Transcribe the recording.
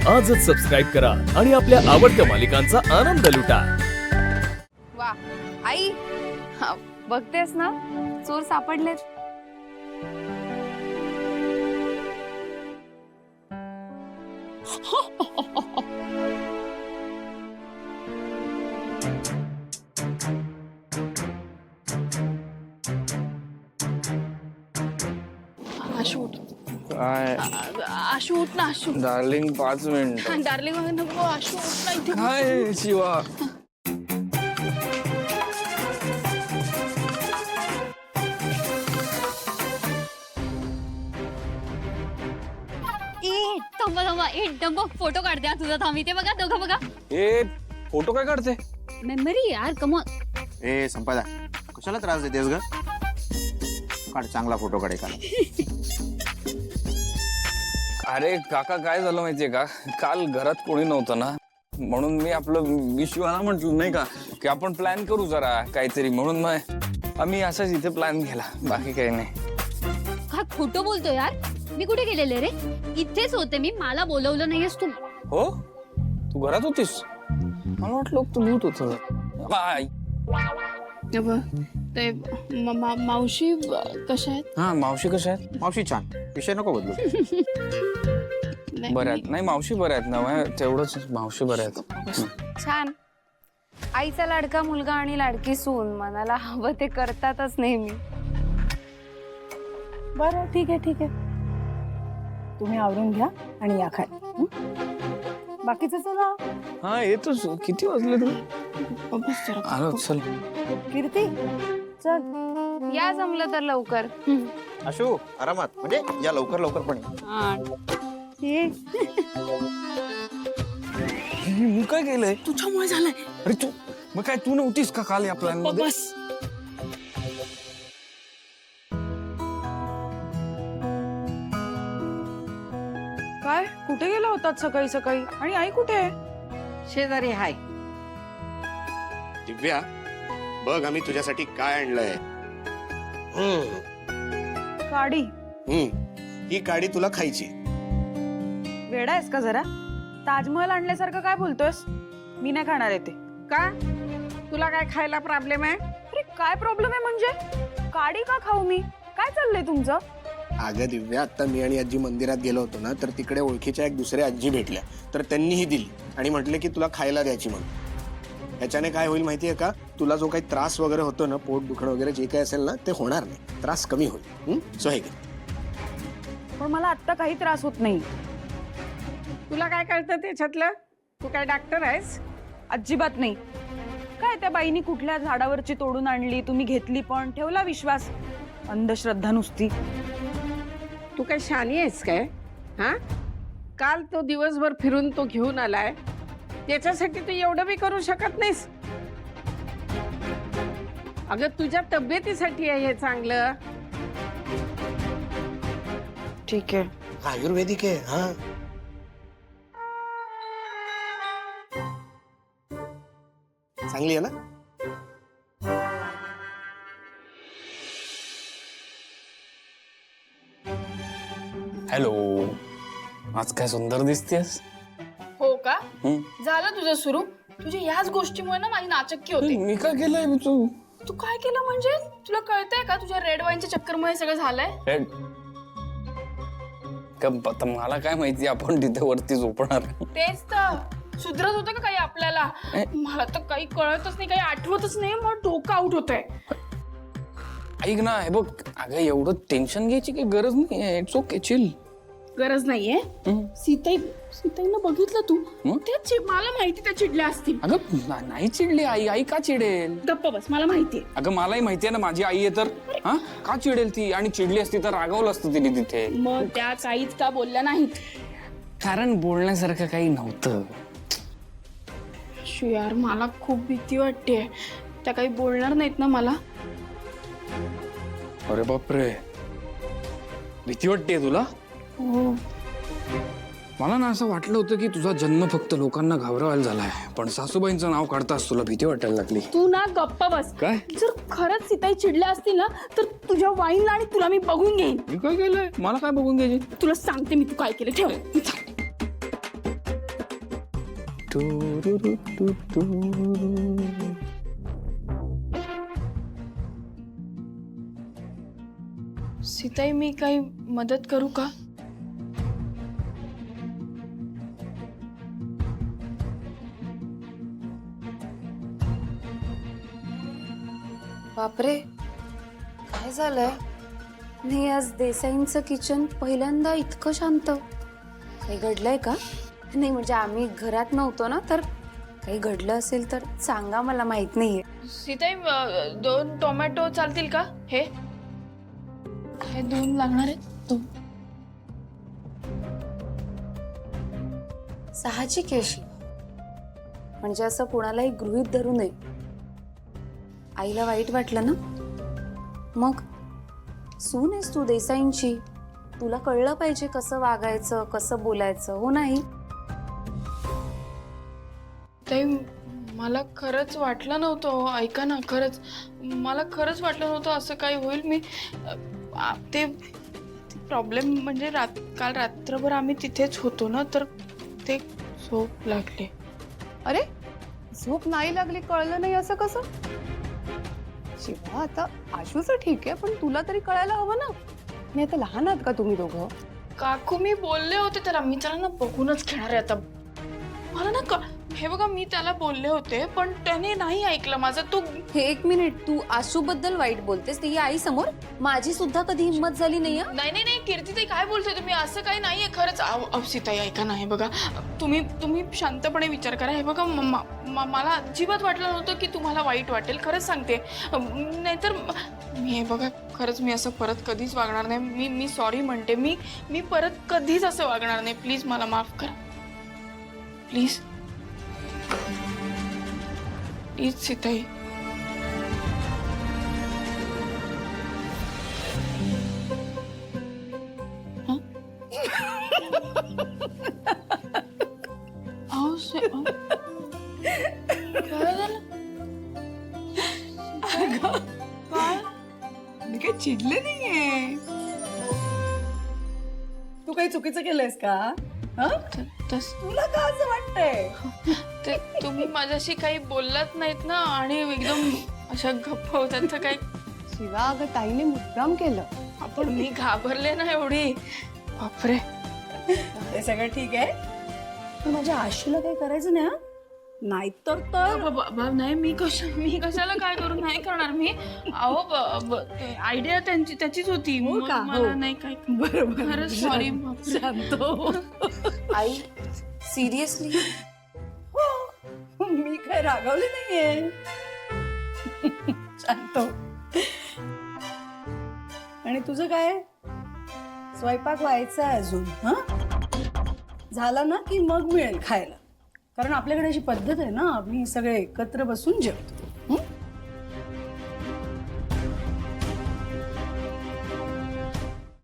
आजच सबस्क्राईब करा आणि आपल्या आवडत्या मालिकांचा आनंद लुटा। वा आई, बघतेस ना चोर सापडलेत। आशू उठ, काय आशू उठ ना आशू। डार्लिंग 5 मिनिट डार्लिंग नको, आशू उठ ना इथे। काय शिवा ए थांबा थांबा, ए डब्बा फोटो काढते हा तुझा। थांब इथे बघा, दोघं बघा। ए फोटो काय काढते? मेमरी यार, कम ऑन। ए संपादा, कशाला त्रास देतेस ग? काढ चांगला फोटो काढ एखादा। अरे काका काय झालं माहितीये का, काल घरात कोणी नव्हतं ना, म्हणून मी आपलं विश्वाला म्हटलं नाही का की आपण प्लॅन करू जरा काहीतरी, म्हणून मग आम्ही असाच इथे प्लॅन केला, बाकी काही नाही। काय खोटं बोलतो यार? मी कुठे गेलेले रे? इथेच होते मी, मला बोलवलं नाहीयेस तू। हो तू घरात होतीस? मला वाटलं तू दूध होत। बाय ते मावशी कशा आहेत? हा मावशी कशा आहेत? मावशी छान, विषय नको बदलू। बऱ्या आहेत, नाही मावशी बऱ्या आहेत ना, तेवढंच मावशी बऱ्या आहेत। छान, आईचा लाडका मुलगा आणि लाडकी सून मनाला हवं ते करतातच नेहमी। बरं ठीक आहे, तुम्ही आवरून घ्या आणि या खाली। बाकीचं चला। हा येतोच, किती वाजले तू? आलो चल। कीर्ती चल, या जमलं तर लवकर। आशू आरामात, म्हणजे या लवकर लवकर पण ये। मी काय केलंय? तुझ्यामुळे झालंय। अरे तू मग काय तू नव्हतीस का काल या प्लॅन मध्ये? बस काय कुठे गेला होतात सकाळी सकाळी? आणि आई कुठे आहे? शेजारी हाय। दिव्या बघ आम्ही तुझ्यासाठी काय आणलंय। काडी? ही काडी तुला खायची। वेडा आहेस का जरा? ताजमहल आणल्यासारखं काय बोलतोयस? मी नाही खाणार आहे ते। का तुला काय खायला प्रॉब्लेम आहे? अरे काय प्रॉब्लेम आहे म्हणजे? काडी का खाऊ मी? काय चाललंय तुमचं? अगं दिव्या, आता मी आणि आजी मंदिरात गेलो होतो ना, तर तिकडे ओळखीच्या एक दुसऱ्या आजी भेटल्या, तर त्यांनीही दिली आणि म्हटले की तुला खायला द्यायची म्हणून। ह्याच्याने काय होईल माहितीये का, तुला जो काही त्रास वगैरे होतो ना, पोट दुखणं वगैरे जे काही असेल ना, ते होणार नाही, त्रास कमी होईल। सो हे घे। पण मला आत्ता काही त्रास होत नाही। तुला काय कळतं त्याच्यातलं? तू काय डॉक्टर आहेस? अजिबात नाही। काय त्या बाईनी कुठल्या झाडावरची तोडून आणली, तुम्ही घेतली पण ठेवला विश्वास। अंधश्रद्धा नुसती। तू काय शानी आहेस काय? हा, काल तो दिवसभर फिरून तो घेऊन आलाय, त्याच्यासाठी तू एवढं बी करू शकत नाहीस? अगं तुझ्या तब्येतीसाठी आहे हे चांगलं। ठीक आहे, आयुर्वेदिक आहे। हा चांगली आहे ना? हॅलो, आज काय सुंदर दिसतेस। हो का? झालं तुझं सुरू? तुझ्या याच गोष्टीमुळे ना माझी नाचक्की होती। मी काय केलंय? तू काय केलं म्हणजे? तुला कळतंय का तुझ्या रेड वाईनच्या चक्करमुळे सगळं झालंय? आता मला काय माहिती आपण तिथे वरती झोपणार। तेच तर, सुधरत होतं का काही आपल्याला? मला तर काही कळतच नाही, काही आठवतच नाही, मला डोकं आउट होतंय। ऐक ना, हे बघ अगं एवढं टेन्शन घ्यायची काही गरज नाही, इट्स ओके, चिल। गरज नाहीये? सीताईनं बघितलं तू? मला माहिती त्या चिडल्या असतील। अगं नाही चिडली आई, आई का चिडेल? गप्पा बस, मला माहितीये। अगं मलाही माहितीये ना माझी आई आहे तर, हा का चिडेल ती? आणि चिडली असती तर रागवलं असतं तिने तिथे। मग त्या काहीच का बोलल्या नाहीत? कारण बोलण्यासारखं काही नव्हतं। यार मला खूप भीती वाटते, त्या काही बोलणार नाहीत ना मला? अरे बापरे, भीती वाटते तुला? हो, मला ना असं वाटलं होतं की तुझा जन्म फक्त लोकांना घाबरवायला झालाय, पण सासूबाईंचं नाव काढताच तुला भीती वाटायला लागली। तू ना गप्पा बस। काय? जर खरंच सीताई चिडल्या असतील ना, तर तुझ्या वाईनला आणि तुला मी बघून घेईन। मी काय केलंय? मला काय बघून घ्यायची? तुला सांगते मी तू काय केलं, ठेव। सीताई मी काही मदत करू का? बापरे, काय झालंय? नाही, आज देसाईंचं किचन पहिल्यांदा इतकं शांत. काही घडलंय का? नाही म्हणजे आम्ही घरात नव्हतो ना, तर काही घडलं असेल तर सांगा, मला माहित नाहीये. सीताई 2 टोमॅटो चालतील का? हे 2 लागणार आहेत. 2 साहजिक आहे अशी, म्हणजे असं कोणालाही गृहीत धरू नये. आईला वाईट वाटलं ना, मग सून आहेस तू देसाईंची, तुला कळलं पाहिजे कसं वागायचं, कसं बोलायचं, हो नाही? ताई मला खरंच वाटलं नव्हतं. ऐका ना, खरंच मला खरंच वाटलं नव्हतं असं काही होईल. मी ते प्रॉब्लेम म्हणजे काल रात्रभर आम्ही तिथेच होतो ना, तर ते झोप लागले. अरे, झोप नाही लागली, कळलं नाही असं कसं? शिवा, आता आशूचं ठीक आहे, पण तुला तरी कळायला हवं ना. नाही, आता लहान आहात का तुम्ही दोघं? काकू मी बोलले होते त्याला, मी त्याला ना बघूनच घेणार आहे आता. मला ना हे बघा, मी त्याला बोलले होते पण त्याने नाही ऐकलं माझं. तू हे 1 मिनिट, तू आशूबद्दल वाईट बोलतेस ती आई समोर? माझी सुद्धा कधी हिंमत झाली नाही. नाही कीर्ती, काय बोलते तुम्ही? असं काही नाहीये खरंच. सीताई ऐका ना, हे बघा, तुम्ही शांतपणे विचार करा. हे बघा, मला अजिबात वाटलं नव्हतं की तुम्हाला वाईट वाटेल, खरंच सांगते. नाहीतर मी हे बघा, खरंच मी असं परत कधीच वागणार नाही. मी सॉरी म्हणते. मी परत कधीच असं वागणार नाही. प्लीज मला माफ करा, प्लीज प्लीज सीताई. काय झालं? मी काही चिडले नाहीये. तू काही चुकीचं केलंयस का? तुला का असं वाटतंय? ते तुम्ही माझ्याशी काही बोललात नाहीत ना, आणि एकदम अशा गप्प होतात तर काही. शिवा, अगं ताईने मुद्दाम केलं. आपण मी घाबरले ना एवढी. बापरे. हे सगळं ठीक आहे, पण माझ्या आशूला काही करायचं नाही. नाहीतर नाही, मी कशाला काय करू? नाही करणार मी. अहो आयडिया त्याचीच होती. मला नाही काय. बरोबर, खरंच सॉरी. शांत हो. आई सिरियसली? मी काय रागावले नाहीये. शांत हो. आणि तुझं काय स्वयंपाक व्हायचा आहे अजून? झाला ना की मग मिळेल खायला. कारण आपल्याकडे अशी पद्धत आहे ना, आम्ही सगळे एकत्र बसून जेवतो.